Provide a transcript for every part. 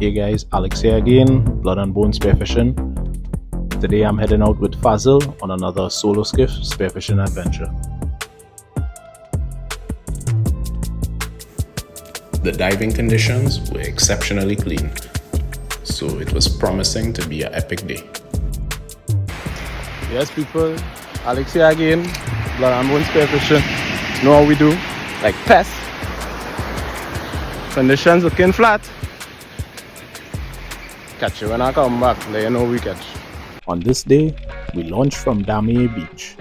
Hey guys, Alex here again, Blood and Bone Spearfishing. Today I'm heading out with Fazil on another solo skiff spearfishing adventure. The diving conditions were exceptionally clean, so it was promising to be an epic day. Yes people, Alex here again, Blood and Bone Spearfishing. You know how we do, like pests. Conditions looking flat. Catch you when I come back, let you know we catch. On this day, we launched from Damier Beach.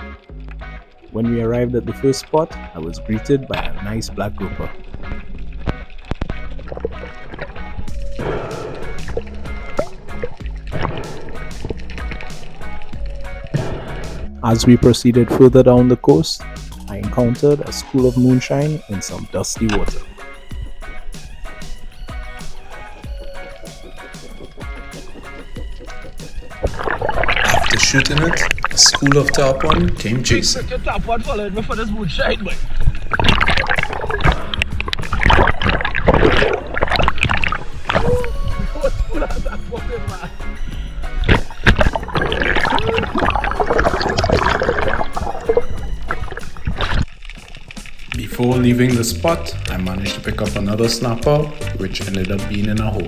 When we arrived at the first spot, I was greeted by a nice black grouper. As we proceeded further down the coast, I encountered a school of moonshine in some dusty water. After shooting it, a school of tarpon came chasing. Your tarpon followed me for this moonshine, boy. Before leaving the spot, I managed to pick up another snapper, which ended up being in a hole.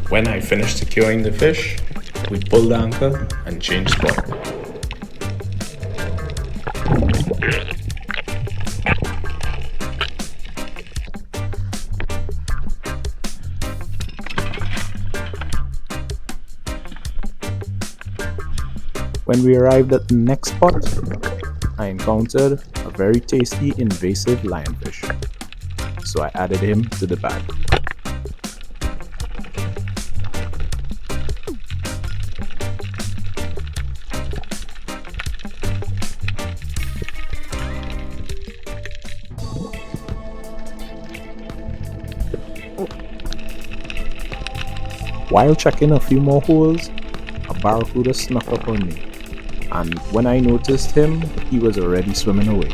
When I finished securing the fish, we pulled anchor and changed spot. When we arrived at the next spot, I encountered a very tasty invasive lionfish, so I added him to the bag. While checking a few more holes, a barracuda snuck up on me, and when I noticed him, he was already swimming away.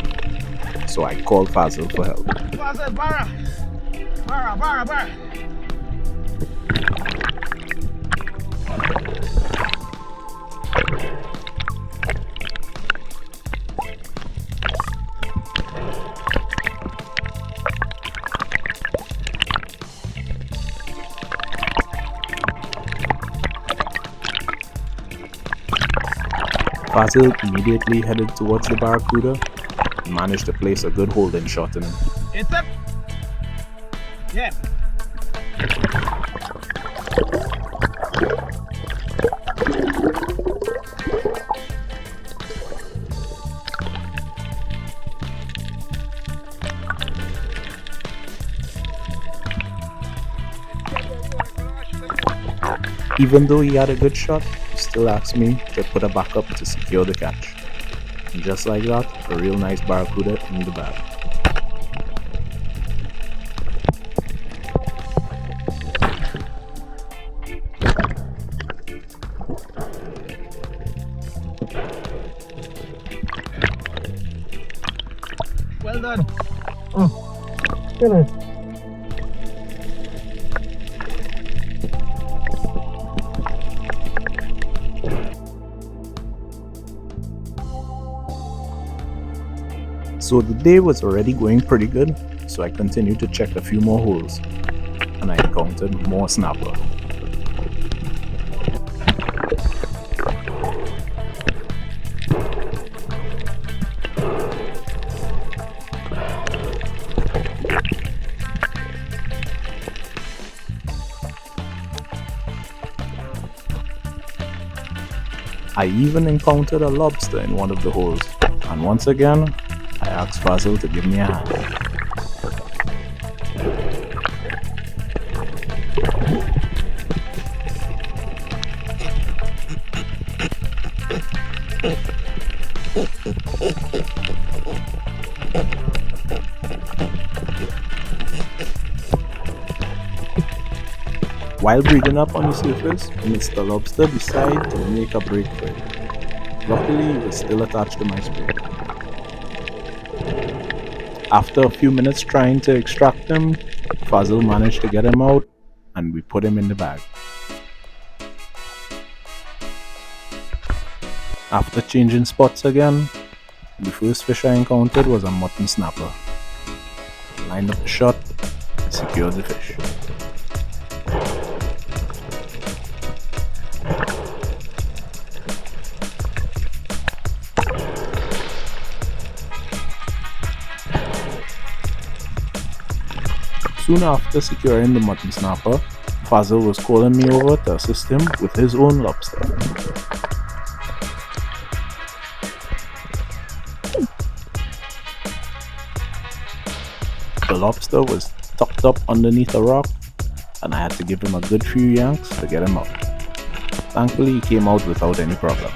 So I called Fazil for help. Fazil, barra! Fazil immediately headed towards the barracuda and managed to place a good holding shot in him. It's up! Yeah. Even though he had a good shot, he still asked me to put a backup to secure the catch. And just like that, a real nice barracuda in the bag. Well done. Get it. So the day was already going pretty good, so I continued to check a few more holes, and I encountered more snapper. I even encountered a lobster in one of the holes, and once again, I asked Fazil to give me a hand. While breeding up on the surface, Mr. Lobster decided to make a break for it. Luckily, he was still attached to my spoon. After a few minutes trying to extract him, Fazil managed to get him out and we put him in the bag. After changing spots again, the first fish I encountered was a mutton snapper. Lined up the shot, secured the fish. Soon after securing the mutton snapper, Fazil was calling me over to assist him with his own lobster. The lobster was tucked up underneath a rock and I had to give him a good few yanks to get him out. Thankfully he came out without any problems.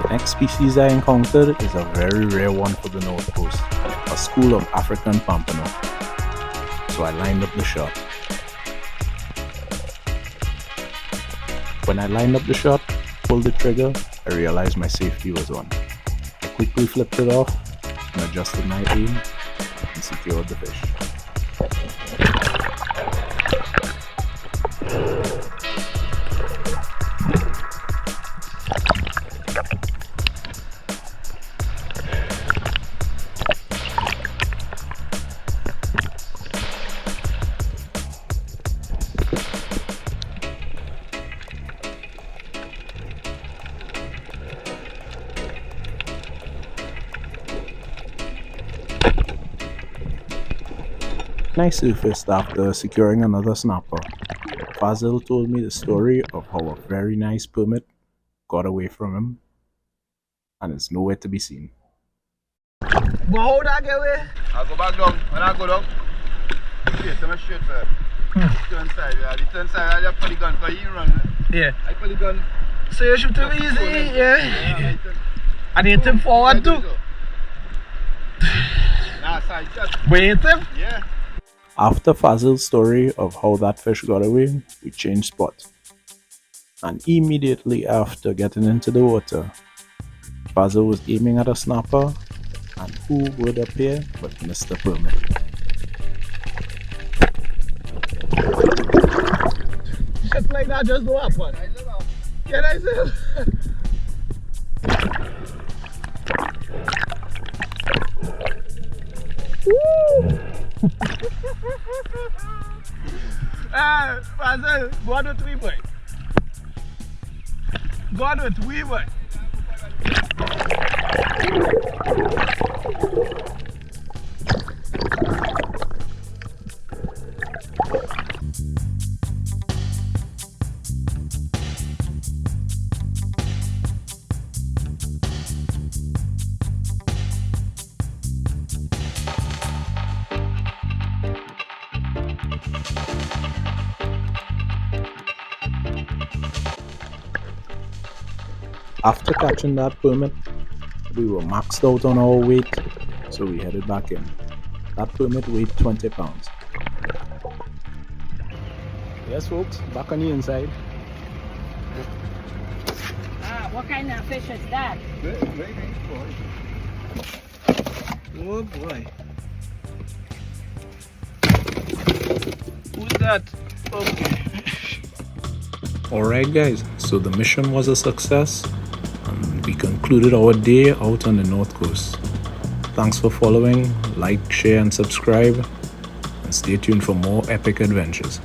The next species I encountered is a very rare one for the North Coast, a school of African pompano. So I lined up the shot. When I lined up the shot, pulled the trigger, I realized my safety was on. I quickly flipped it off and adjusted my aim and secured the fish. I surfaced after securing another snapper. Fazil told me the story of how a very nice permit got away from him and is nowhere to be seen. But how that get away? I go back down. When I go down, yes, I'm straight side. Turn side, yeah. The turn side, I put the gun because you run. Yeah. I put the gun. So you shoot him easy, yeah. And hit him forward too. Nah, side shot. Wait him? Yeah. After Fazil's story of how that fish got away, we changed spots. And immediately after getting into the water, Fazil was aiming at a snapper, and who would appear but Mr. Permit. Shit like that just don't happen. Can I say? Woo! Fazil, go on with me, boy. Go on with me, boy. After catching that permit, we were maxed out on our weight, so we headed back in. That permit weighed 20 pounds. Yes folks, back on the inside. What kind of fish is that? Oh boy. Who's that? Okay. Alright guys, so the mission was a success and we concluded our day out on the North Coast. Thanks for following, like, share and subscribe, and stay tuned for more epic adventures.